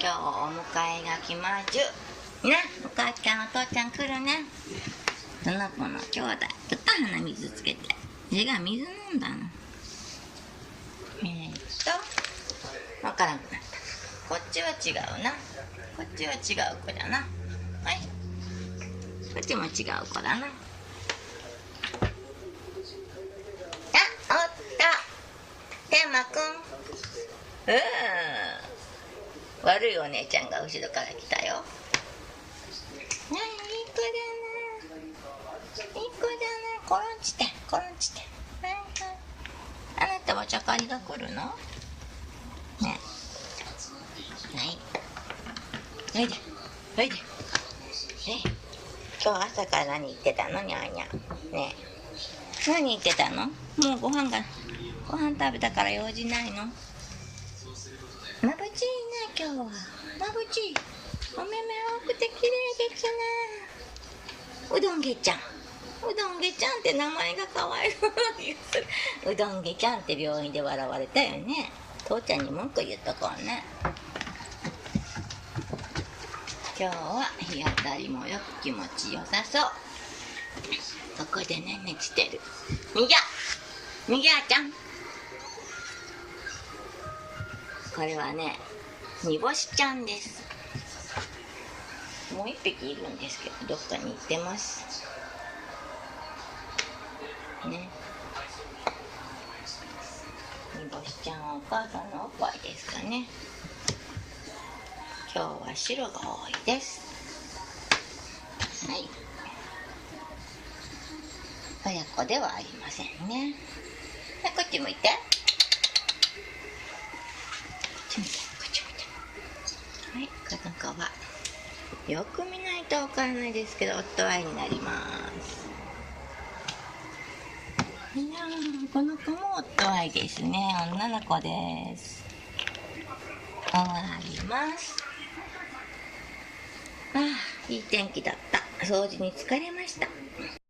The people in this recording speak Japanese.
今日お迎えが来まじゅね、お母ちゃんお父ちゃん来るね。その子の兄弟ちょっと鼻水つけて、字が水飲んだの。わからんくなった。こっちは違うな。こっちは違う子だな。はい、こっちも違う子だな。あ、おった、てんまくん。悪いお姉ちゃんが後ろから来たよ。いい子だね。いい子だね。コロンチて、コロンチて。はいはい。あなたもちゃかりが来るの？ね。はい。おいで、おいで。今日朝から何言ってたの？にゃーにゃー。ねえ。何言ってたの？もうご飯食べたから用事ないの？まぶちいね、今日は。まぶちい。お目目多くて綺麗ですね。うどんげちゃん。うどんげちゃんって名前が可愛い。うどんげちゃんって病院で笑われたよね。父ちゃんに文句言っとこうね。今日は日当たりもよく気持ちよさそう。そこでねねしてる。みぎゃちゃん。これはね、煮干しちゃんです。もう一匹いるんですけど、どっかに行ってます。ね。煮干しちゃんはお母さんのおっぱいですかね。今日は白が多いです。はい。親子ではありませんね。こっち向いて。はい、この子はよく見ないとわからないですけど、夫愛になります。いやー、この子も夫愛ですね。女の子です。終わります。ああ、いい天気だった。掃除に疲れました。